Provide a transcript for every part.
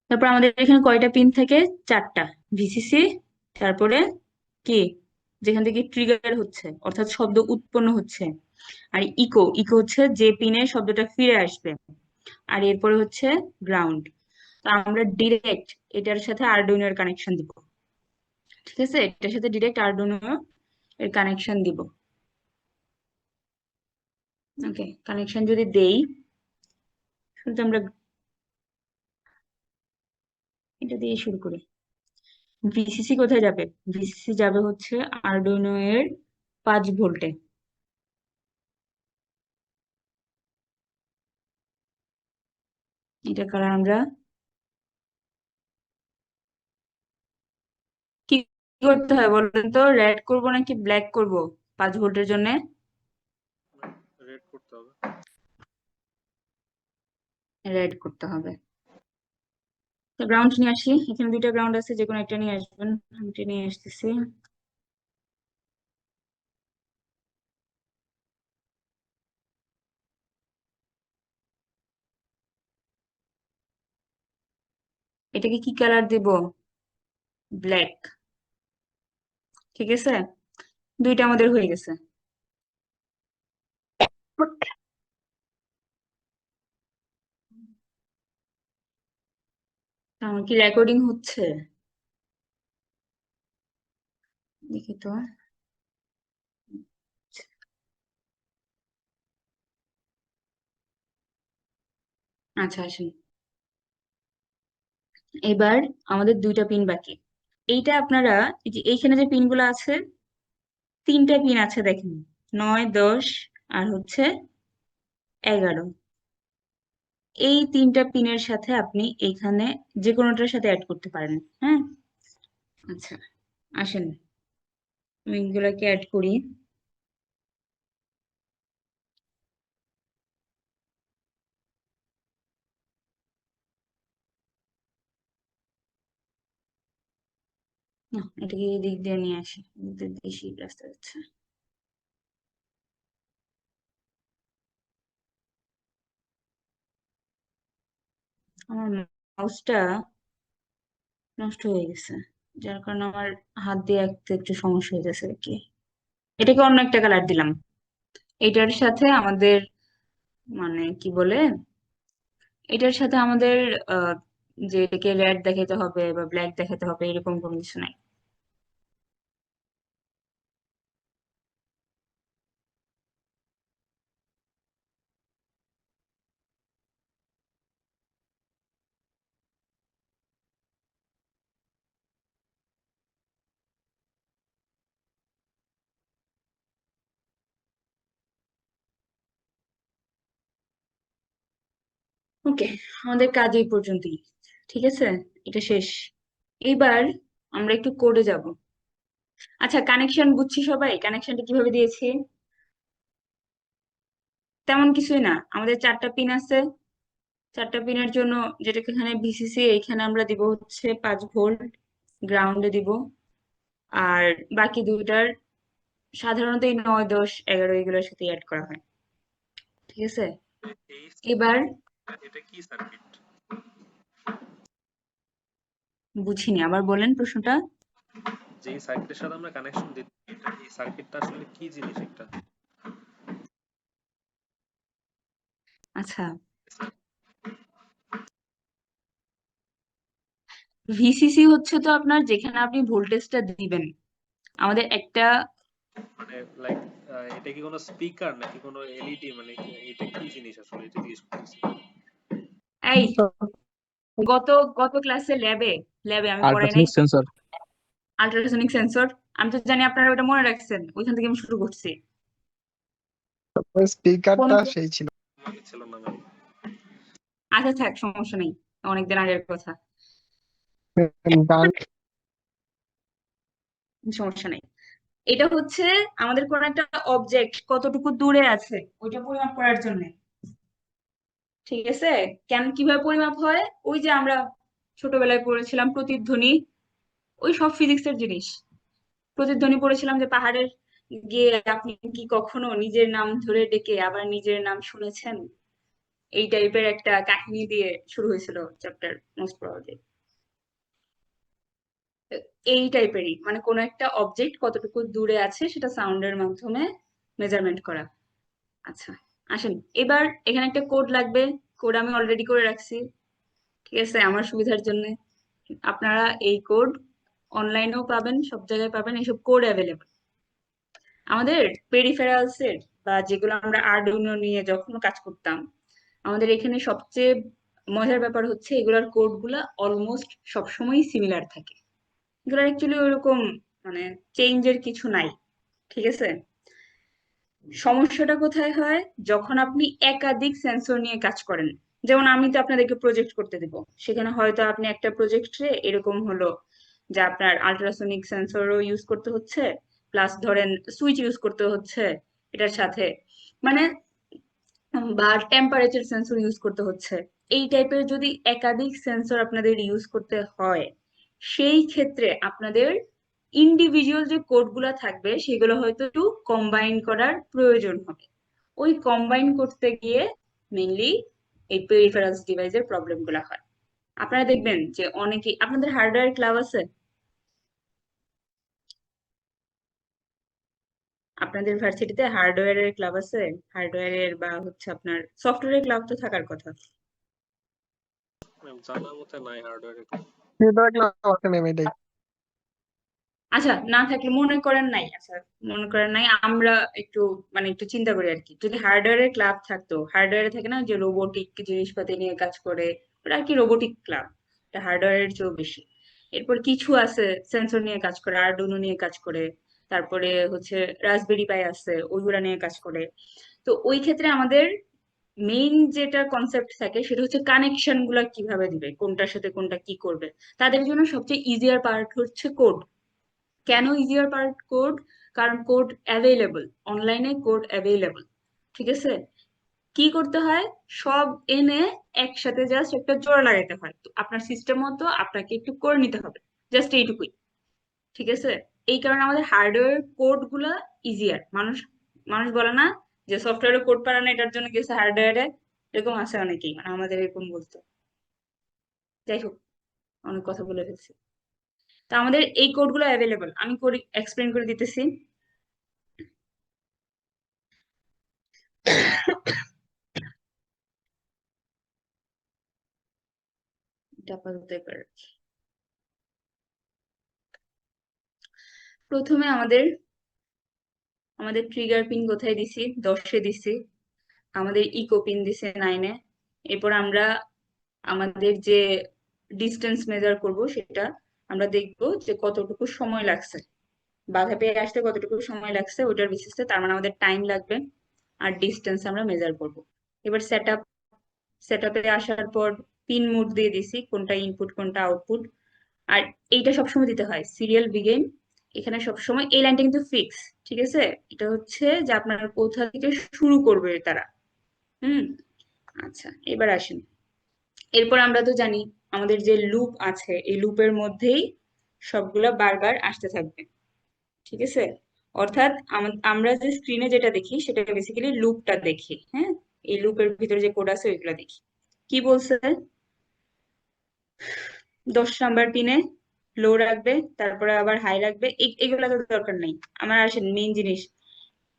তারপর আমাদের এখানে কয়টা পিন থাকে? চারটা। ভিসিসি, তারপরে কি, যেখান থেকে ট্রিগার হচ্ছে অর্থাৎ শব্দ উৎপন্ন হচ্ছে, আর ইকো, ইকো হচ্ছে যে পিনে শব্দটা ফিরে আসবে, আর এরপরে হচ্ছে গ্রাউন্ড। তো আমরা ডিরেক্ট এটার সাথে আরডুইনো এর কানেকশন দিব। ঠিক আছে, এটার সাথে ডিরেক্ট আরডুইনো এর কানেকশন দিব। ওকে, কানেকশন যদি দেই, শুরুতে আমরা এটা দিয়ে শুরু করি। ভিসিসি কোথায় যাবে? ভিসিসি যাবে হচ্ছে আরডুইনো এর 5 ভোল্টে। এটা কালার আমরা কি করতে হয় বলেন তো? রেড করব নাকি ব্ল্যাক করব 5 ভোল্টের জন্য? রেড করতে হবে। রেড করতে হবে। তো গ্রাউন্ড নিয়ে আসি, এখানে দুইটা গ্রাউন্ড আছে, যে কোনো একটা নিয়ে আসবেন। আমি এটা নিয়ে আসতেছি। এটাকে কি কালার দিব? ব্ল্যাক। ঠিক আছে, দুইটা আমাদের হয়ে গেছে। আমার কি রেকর্ডিং হচ্ছে? দেখি তো। আচ্ছা, আসেন। এবার আমাদের দুইটা পিন বাকি। এইটা আপনারা, এই যে এইখানে যে পিনগুলো আছে, 3টা পিন আছে দেখেন, 9, 10 আর হচ্ছে 11। এই 3টা পিনের সাথে আপনি এইখানে যে কোনোটার সাথে অ্যাড করতে পারেন। হ্যাঁ, আচ্ছা, আসেন আমি এগুলাকে অ্যাড করি। না, এটাকে এই দিক দিয়ে নিয়ে আসি, এদিক দিয়ে বেশি রাস্তা যাচ্ছে। আমার মাউসটা নষ্ট হয়ে গেছে, যার কারণে আমার হাত দিয়ে আঁকতে একটু সমস্যা হয়েছে আর কি। এটাকে অন্য একটা কালার দিলাম। এটার সাথে আমাদের, মানে কি বলে, এটার সাথে আমাদের আহ যে এটাকে রেড দেখাতে হবে বা ব্ল্যাক দেখাতে হবে এরকম কোনো কিছু নাই। ওকে, আমাদের কাজ এই পর্যন্তই। ঠিক আছে, এটা শেষ। এইবার আমরা একটু কোডে যাব। আচ্ছা, কানেকশন বুঝছি, সবাই কানেকশনটা কিভাবে দিয়েছি? তেমন কিছুই না, আমাদের 4টা পিন আছে। 4টা পিনের জন্য, যেটা এখানে ভিসিসি, এইখানে আমরা দিব হচ্ছে 5 ভোল্ট, গ্রাউন্ডে দিব। আর বাকি দুইটার সাধারণত এই 9, 10, 11 এগুলোর সাথে অ্যাড করা হয়। ঠিক আছে, এই এবার এটা কি সার্কিট? বুঝিনি, আবার বলেন প্রশ্নটা। যে সার্কিটের সাথে আমরা কানেকশন দিচ্ছি, এটা এই সার্কিটটা আসলে কি জিনিস একটা? আচ্ছা, ভিসিসি হচ্ছে তো আপনার যেখানে আপনি ভোল্টেজটা দিবেন। আমাদের একটা, মানে লাইক এটা কি কোনো স্পিকার নাকি কোনো এলইডি, মানে এটা কি জিনিস আসলে, এটা জিজ্ঞেস করতেছি। এই, গত গত ক্লাসে ল্যাবে, ল্যাবে আমি পড়াই নাই? Ultrasonic sensor. Ultrasonic sensor. আমি তো জানি আপনারা ওটা মনে রাখছেন, ওইখান থেকে আমি শুরু করছি। কোন, স্পিকারটা সেই ছিল। মনে ছিল না ভাই। আচ্ছা থাক, সমস্যা নেই, অনেকদিন আগের কথা। গান। সমস্যা নেই। এটা হচ্ছে আমাদের কোন একটা অবজেক্ট কতটুকু দূরে আছে ওইটা পরিমাপ করার জন্য। ঠিক আছে, কেন, কিভাবে পরিমাপ হয়? ওই যে আমরা ছোটবেলায় পড়েছিলাম প্রতিধ্বনি, ওই সব ফিজিক্সের জিনিস। প্রতিধ্বনি পড়েছিলাম যে পাহাড়ের গিয়ে আপনি কি কখনো নিজের নাম ধরে ডেকে আবার নিজের নাম শুনেছেন? এই টাইপের একটা কাহিনী দিয়ে শুরু হয়েছিল চ্যাপ্টার মোস্ট প্রবাবলি। এই টাইপেরই, মানে কোনো একটা অবজেক্ট কতটুকু দূরে আছে সেটা সাউন্ডের মাধ্যমে মেজারমেন্ট করা। আচ্ছা, আসেন এবার এখানে একটা কোড লাগবে। কোড আমি অলরেডি করে রাখছি, ঠিক আছে, আমার সুবিধার জন্য। আপনারা এই কোড অনলাইনেও পাবেন, সব জায়গায় পাবেন, এইসব কোড অ্যাভেলেবল। আমাদের পেরিফেরালস এর বা যেগুলো আমরা আরডুইনো নিয়ে যখন কাজ করতাম, আমাদের এখানে সবচেয়ে মজার ব্যাপার হচ্ছে এগুলোর কোড গুলা অলমোস্ট সবসময় সিমিলার থাকে। এগুলো অ্যাকচুয়ালি ওরকম মানে চেঞ্জের কিছু নাই, ঠিক আছে। সমস্যাটা কোথায় হয়, যখন আপনি একাধিক সেন্সর নিয়ে কাজ করেন। যেমন আমি তো আপনাদেরকে প্রজেক্ট করতে দেব, সেখানে হয়তো আপনি একটা প্রজেক্টে এরকম হলো যে আপনার আল্ট্রাসোনিক সেন্সরও ইউজ করতে হচ্ছে, প্লাস ধরেন সুইচ ইউজ করতে হচ্ছে এটার সাথে, মানে বা টেম্পারেচার সেন্সর ইউজ করতে হচ্ছে। এই টাইপের যদি একাধিক সেন্সর আপনাদের ইউজ করতে হয়, সেই ক্ষেত্রে আপনাদের ইন্ডিভিজুয়াল যে কোডগুলো থাকবে সেগুলো হয়তো একটু কম্বাইন করার প্রয়োজন হবে। ওই কম্বাইন করতে গিয়ে মেইনলি এই পেরিফেরালস ডিভাইসের প্রবলেম গুলো হয়। আপনারা দেখবেন যে অনেকে, আপনাদের হার্ডওয়্যার ক্লাব আছে, আপনাদের ভার্সিটিতে হার্ডওয়্যারের ক্লাব আছে, হার্ডওয়্যারের বা হচ্ছে আপনার সফটওয়্যারের ক্লাব তো থাকার কথা। ম্যাম জানার মতে নাই হার্ডওয়্যার। ফিডব্যাক না আছে ম্যাম এটাই। আচ্ছা, না থাকলে মনে করেন নাই, আচ্ছা মনে করেন নাই, আমরা একটু মানে একটু চিন্তা করি আর কি। যদি হার্ডওয়্যারের ক্লাব থাকতো, হার্ডওয়্যারে থাকে না যে রোবোটিক জিনিসপাতি নিয়ে কাজ করে, ওটা আর কি রোবোটিক ক্লাব, এটা হার্ডওয়্যারের চেয়েও বেশি। এরপর কিছু আছে সেন্সর নিয়ে কাজ করে, আরডুইনো নিয়ে কাজ করে, তারপরে হচ্ছে রাসবেরি পাই আছে, ওইগুলা নিয়ে কাজ করে। তো ওই ক্ষেত্রে আমাদের মেইন যেটা কনসেপ্ট থাকে সেটা হচ্ছে কানেকশন গুলা কিভাবে দিবে, কোনটার সাথে কোনটা কি করবে। তাদের জন্য সবচেয়ে ইজিয়ার পার্ট হচ্ছে কোড। কেন ইজিয়ার পার্ট কোড? কারণ কোড অ্যাভেলেবল, অনলাইনে কোড অ্যাভেলেবল, ঠিক আছে। কি করতে হয়, সব এনে একসাথে জাস্ট একটা জোড়া লাগাতে হয়, তো আপনার সিস্টেম মতো আপনাকে একটু করে নিতে হবে, জাস্ট এইটুকুই, ঠিক আছে। এই কারণে আমাদের হার্ডওয়্যার কোড গুলা ইজিয়ার। মানুষ মানুষ বলে না যে সফটওয়্যারে কোড পারে না, এটার জন্য গেছে হার্ডওয়্যারে, এরকম আছে অনেকেই, মানে আমাদের এরকম বলতো। যাই হোক, অনেক কথা বলে ফেলছি। তো আমাদের এই কোড গুলো অ্যাভেলেবল, আমি করি এক্সপ্লেন করে দিতেছি। এটা আপাতত এবার প্রথমে আমাদের আমাদের ট্রিগার পিন কোথায় দিছি, 10-এ দিছি। আমাদের ইকো পিন দিছে 9-এ। এরপর আমরা আমাদের যে ডিস্টেন্স মেজার করব সেটা আমরা দেখব যে কতটুকু সময় লাগছে, বাধা পেয়ে আসতে কতটুকু সময় লাগছে ওটার বেসিসে, তার মানে আমাদের টাইম লাগবে। আর ডিস্টেন্স আমরা মেজার করব। এবার সেটআপে আসার পর পিন মোড দিয়ে দিছি, কোনটা ইনপুট কোনটা আউটপুট। আর এইটা সবসময় দিতে হয় সিরিয়াল বিগিন। এখানে সবসময় এই লাইনটা কিন্তু ফিক্স, ঠিক আছে। এটা হচ্ছে যে আপনার কোথা থেকে শুরু করবে তারা। হুম, আচ্ছা এবার আসেন। এরপর আমরা তো জানি আমাদের যে লুপ আছে এই লুপের মধ্যেই সবগুলা বারবার আসতে থাকবে, ঠিক আছে। অর্থাৎ আমরা যে স্ক্রিনে যেটা দেখি সেটা বেসিক্যালি লুপটা দেখি, হ্যাঁ। এই লুপের ভিতরে যে কোড আছে ওইগুলা দেখি। কি বলছে, 10 নাম্বার পিনে লো রাখবে, তারপরে আবার হাই রাখবে, এগুলা তো দরকার নেই। আমার আসেন মেইন জিনিস,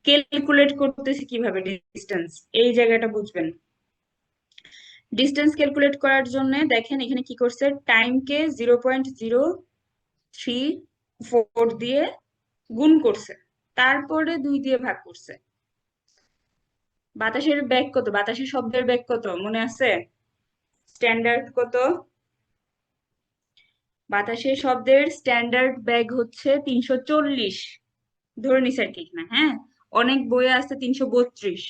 ক্যালকুলেট করতেছি কিভাবে ডিস্টেন্স, এই জায়গাটা বুঝবেন। ডিস্টেন্স ক্যালকুলেট করার জন্য দেখেন এখানে কি করছে, টাইমকে 0.034 দিয়ে গুণ করছে, তারপরে 2 দিয়ে ভাগ করছে। বাতাসের বেগ কত, বাতাসের শব্দের বেগ কত মনে আছে, স্ট্যান্ডার্ড কত, বাতাসের শব্দের স্ট্যান্ডার্ড বেগ হচ্ছে 340, ধরে নিস আর কি না, হ্যাঁ। অনেক বইয়ে আছে 332,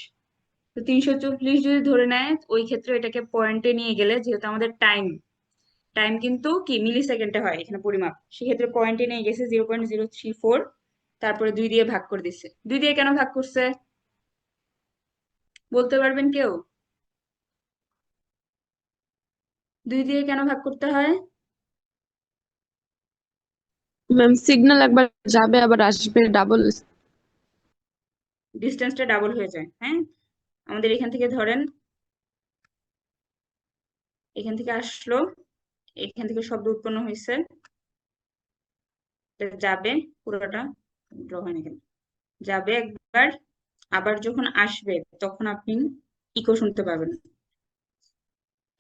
তো 340 যদি ধরে নেয় ওই ক্ষেত্রে এটাকে পয়েন্টে নিয়ে গেলে, যেহেতু আমাদের টাইম টাইম কিন্তু কি মিলি সেকেন্ডে হয় এখানে পরিমাপ, সেক্ষেত্রে পয়েন্টে নিয়ে গেছে 0.034, তারপরে 2 দিয়ে ভাগ করে দিচ্ছে। 2 দিয়ে কেন ভাগ করছে বলতে পারবেন কেউ, 2 দিয়ে কেন ভাগ করতে হয়? ম্যাম সিগন্যাল একবার যাবে আবার আসবে, ডাবল। ডিস্টেন্সটা ডাবল হয়ে যায়, হ্যাঁ। আমাদের এখান থেকে ধরেন এখান থেকে আসলো, এখান থেকে শব্দ উৎপন্ন হয়েছে, এটা যাবে পুরোটা, ড্র হয় না কেন, যাবে একবার, আবার যখন আসবে তখন আপনি ইকো শুনতে পাবেন।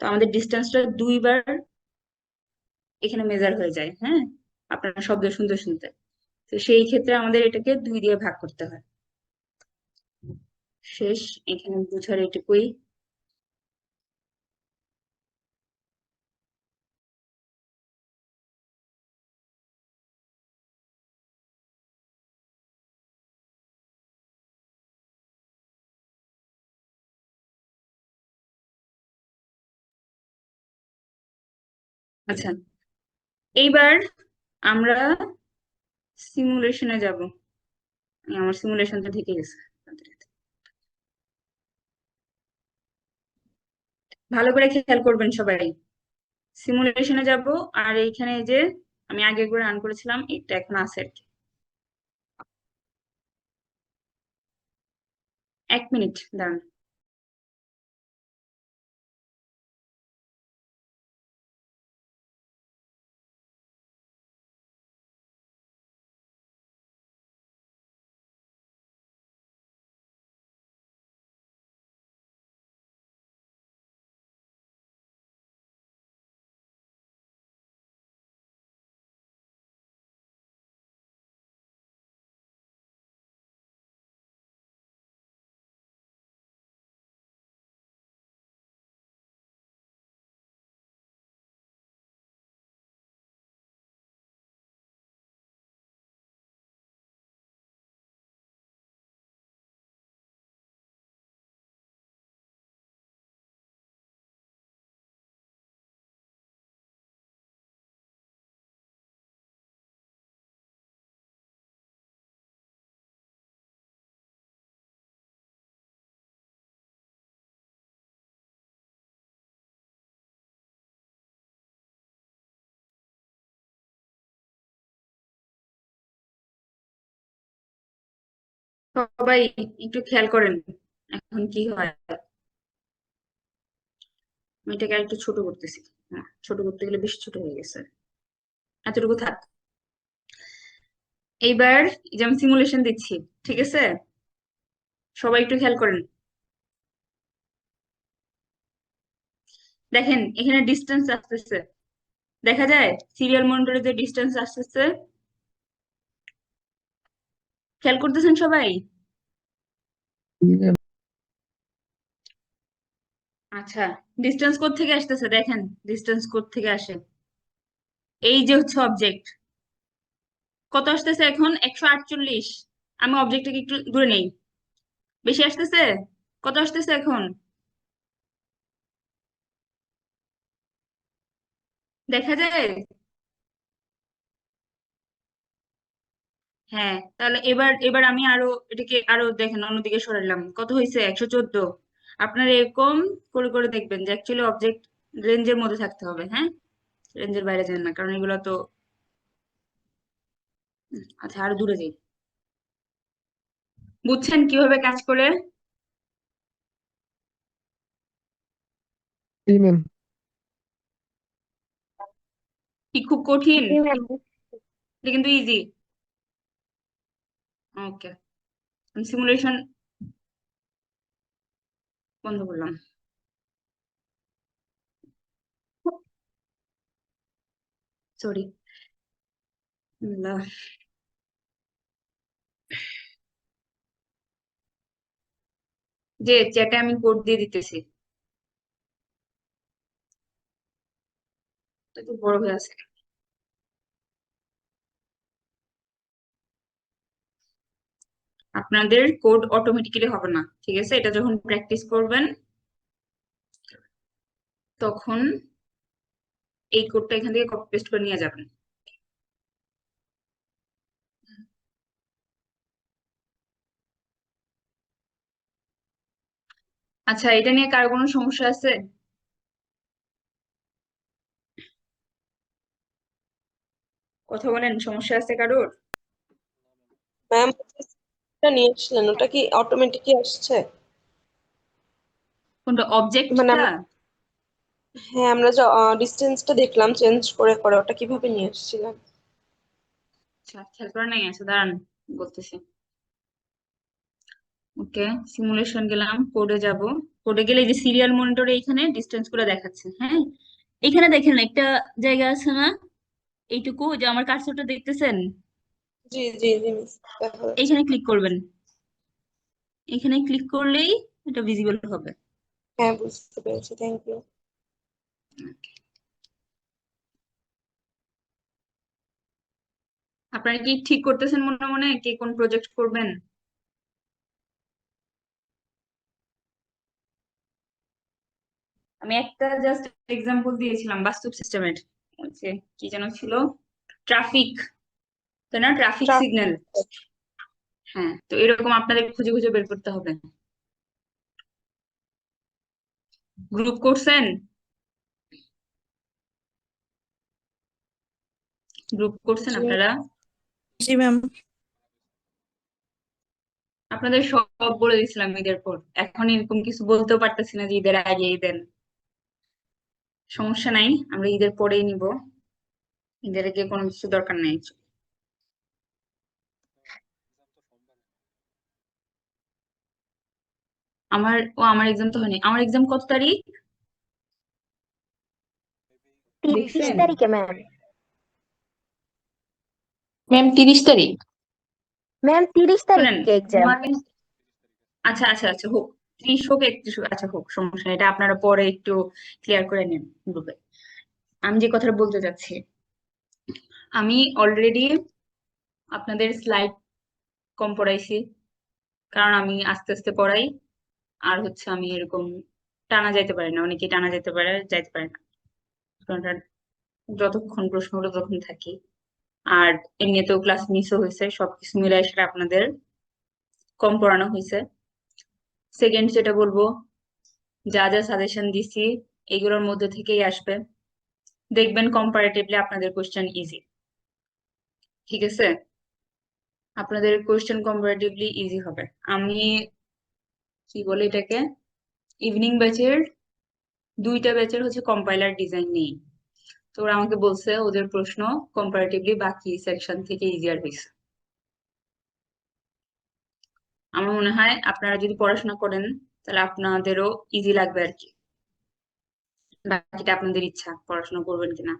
তো আমাদের ডিস্টেন্সটা দুইবার এখানে মেজার হয়ে যায়, হ্যাঁ, আপনার শব্দ শুনতে শুনতে। তো সেই ক্ষেত্রে আমাদের এটাকে 2 দিয়ে ভাগ করতে হয়। শেষ, এখানে বুঝার এটুকুই। আচ্ছা, এইবার আমরা সিমুলেশনে যাব। আমার সিমুলেশনটা ঢেকে গেছে। ভালো করে খেয়াল করবেন সবাই। সিমুলেশনে যাব, আর এইখানে এই যে আমি আগে একবার রান করেছিলাম, এটা এখন আছে আর কি। 1 মিনিট দাঁড়ান। সবাই একটু খেয়াল করেন এখন কি হয়। আমি এটাকে একটু ছোট করতেছি। ছোট করতে গেলে বেশি ছোট হয়ে গেছে, এতটুকু থাক। এইবার এই যে আমি সিমুলেশন দিচ্ছি, ঠিক আছে, সবাই একটু খেয়াল করেন। দেখেন এখানে ডিস্টেন্স আসতেছে, দেখা যায় সিরিয়াল মনিটরে যে ডিস্টেন্স আসতেছে, খেয়াল করতেছেন সবাই? আচ্ছা, ডিস্টেন্স কোথা থেকে আসতেছে দেখেন, ডিস্টেন্স কোথা থেকে আসে। এই যে হচ্ছে অবজেক্ট, কত আসতেছে এখন, 148। আমি অবজেক্টটাকে একটু দূরে নেই, বেশি আসতেছে, কত আসতেছে এখন দেখা যায়। হ্যাঁ, তাহলে এবার এবার আমি আরো এটাকে আরো দেখেন অন্যদিকে সরালাম, কত হয়েছে, 114। আপনারা এরকম করে করে দেখবেন যে অ্যাকচুয়ালি অবজেক্ট রেঞ্জের মধ্যে থাকতে হবে, হ্যাঁ, রেঞ্জের বাইরে যান না, কারণ এগুলো তো। আচ্ছা, আরো দূরে যাই। বুঝছেন কিভাবে কাজ করে? জি ম্যাম। কি খুব কঠিন? জি ম্যাম। এটা কিন্তু ইজি। ওকে, আমি সিমুলেশন বন্ধ করলাম। সরি। যে চ্যাটে আমি কোড দিয়ে দিতেছি, এটা একটু বড় হয়ে আছে। আপনাদের কোড অটোমেটিক্যালি হবে না, ঠিক আছে, এটা যখন প্র্যাকটিস করবেন তখন এই কোডটা এখান থেকে কপি পেস্ট করে নিয়ে যাবেন। আচ্ছা, এটা নিয়ে কারো কোনো সমস্যা আছে? কথা বলেন, সমস্যা আছে কারোর? ম্যাম, ওটা নিয়ে আসলেন, ওটা কি অটোমেটিকই আসছে? কোনটা, মানে অবজেক্টটা? হ্যাঁ, আমরা যে ডিস্টেন্সটা দেখলাম চেঞ্জ করে করে ওটা কিভাবে নিয়ে এসেছিলাম? আচ্ছা, খেয়াল করে নাই আছে, দাঁড়ান বলতেছি। ওকে, সিমুলেশন গেলাম, কোডে যাব। কোডে গেলে এই যে সিরিয়াল মনিটরে এখানে ডিস্টেন্স গুলো দেখাচ্ছে, হ্যাঁ। এখানে দেখেন একটা জায়গা আছে না, এইটুকু যে আমার কার্সরটা দেখতেছেন, জি জি জি মিস, দেখা যাচ্ছে। এইখানে ক্লিক করবেন। এখানে ক্লিক করলেই এটা ভিজিবল হবে। হ্যাঁ, বুঝতে পেরেছি, থ্যাংক ইউ। আপনারা কি ঠিক করতেছেন মনে মনে কে কোন প্রজেক্ট করবেন? আমি একটা জাস্ট এক্সাম্পল দিয়েছিলাম বাস্তব সিস্টেমের, যে কি যেন ছিল, ট্রাফিক, তাই না, ট্রাফিক সিগন্যাল। হ্যাঁ, তো এরকম আপনাদের খুঁজে খুঁজে বের করতে হবে। গ্রুপ করছেন? গ্রুপ করছেন জি আপনারা? জি ম্যাম। আপনাদের সব বলে দিয়েছিলাম ঈদের পর, এখন এরকম কিছু বলতেও পারতেছি না যে ঈদের আগেই দেন। সমস্যা নাই, আমরা ঈদের পরেই নিব, ঈদের আগে কোনো কিছু দরকার নেই। আমার এক্সাম তো হয়নি। আমার এক্সাম কত তারিখ 30 দেখছেন? তারিখে ম্যাম। ম্যাম 30 তারিখ। ম্যাম 30 শুনেন, তারিখে এক্সাম। আচ্ছা আচ্ছা আচ্ছা, হোক, 30 হোক 31 হোক, আচ্ছা হোক, সমস্যা নেই, এটা আপনারা পরে একটু ক্লিয়ার করে নেন গ্রুপে। আমি যে কথাটা বলতে চাচ্ছি, আমি অলরেডি আপনাদের স্লাইড কম পড়াইছি, কারণ আমি আস্তে আস্তে পড়াই। আর হচ্ছে আমি এরকম টানা যাইতে পারি না, অনেকে টানা যেতে পারে, যাইতে পারে না, কারণ ওটা যতক্ষণ প্রশ্নগুলো তখন থাকি। আর এমনিতেও ক্লাস মিসও হয়েছে, সবকিছু মিলাই সেটা আপনাদের কম পড়ানো হয়েছে। সেকেন্ড যেটা বলবো, যা যা সাজেশন দিছি এগুলোর মধ্যে থেকেই আসবে, দেখবেন কম্পারেটিভলি আপনাদের কোশ্চেন ইজি। ঠিক আছে, আপনাদের কোশ্চেন কম্পারেটিভলি ইজি হবে। আমি কি বলে এটাকে, ইভিনিং ব্যাচের 2টা ব্যাচের হচ্ছে কম্পাইলার ডিজাইন নেই, তো ওরা আমাকে বলছে ওদের প্রশ্ন কম্পারেটিভলি বাকি সেকশন থেকে ইজিয়ার হয়েছে। আমার মনে হয় আপনারা যদি পড়াশোনা করেন তাহলে আপনাদেরও ইজি লাগবে আর কি। বাকিটা আপনাদের ইচ্ছা, পড়াশোনা করবেন কিনা।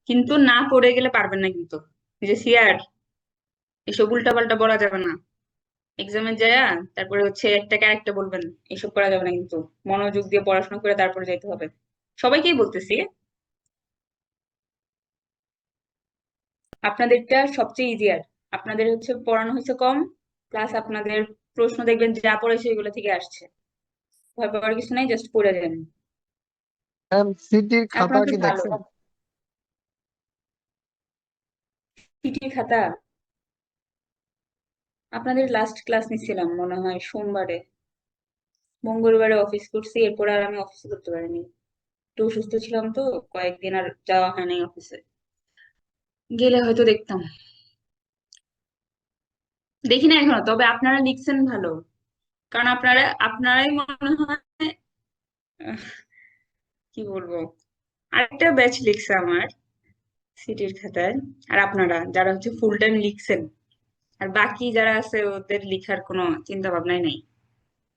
কিন্তু না পড়ে গেলে পারবেন না, কিন্তু এই যে সিআর, এসব উল্টাপাল্টা বলা যাবে না এক্সামে যায়, তারপরে হচ্ছে একটা ক্যারেক্টার বলবেন, এসব করা যাবে না কিন্তু। মনোযোগ দিয়ে পড়াশোনা করে তারপরে যাইতে হবে, সবাইকেই বলতেছি। আপনাদেরটা সবচেয়ে ইজিয়ার, আপনাদের হচ্ছে পড়ানো হয়েছে কম, প্লাস আপনাদের প্রশ্ন দেখবেন যা পড়েছে এগুলো থেকে আসছে, ভয় পাওয়ার কিছু নাই, জাস্ট পড়ে যান। ম্যাম সিটির খাতা আপনাদের কি ভালো দেখছেন? চিঠির খাতা, আপনাদের লাস্ট ক্লাস নিচ্ছিলাম মনে হয় সোমবারে, মঙ্গলবারে অফিস করছি, এরপর আর আমি অফিস করতে পারিনি, একটু অসুস্থ ছিলাম তো, কয়েকদিন আর যাওয়া হয় নাই অফিসে, গেলে হয়তো দেখতাম। দেখি না এখনো, তবে আপনারা লিখছেন ভালো, কারণ আপনারাই মনে হয় আহ, কি বলবো, আরেকটা ব্যাচ লিখছে আমার সিটির খাতায়, আর আপনারা যারা হচ্ছে ফুল টাইম লিখছেন, আর বাকি যারা আছে ওদের লিখার কোনো চিন্তা ভাবনাই নাই,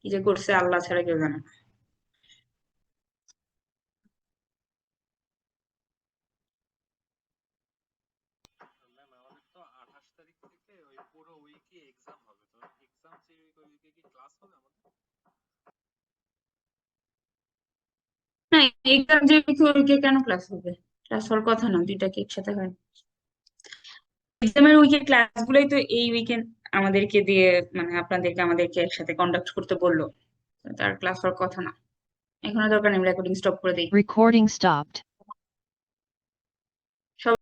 কি যে করছে আল্লাহ ছাড়া কেউ জানে না। ম্যাম আমাদের তো 28 তারিখ থেকে ওই পুরো উইকে এক্সাম হবে, তো এক্সাম সেই উইকে কি ক্লাস হবে আমাদের? না, এক্সাম যে উইকে কেন ক্লাস হবে? ক্লাস হওয়ার কথা না, দুইটাকে একসাথে হয়। এক্সামের উইকের ক্লাসগুলোই তো এই উইকেন্ড আমাদেরকে দিয়ে, মানে আপনাদেরকে আমাদেরকে একসাথে কন্ডাক্ট করতে বললো, তো তার ক্লাস হওয়ার কথা না। এখনো দরকার নেই, রেকর্ডিং স্টপ করে দিই। Recording stopped.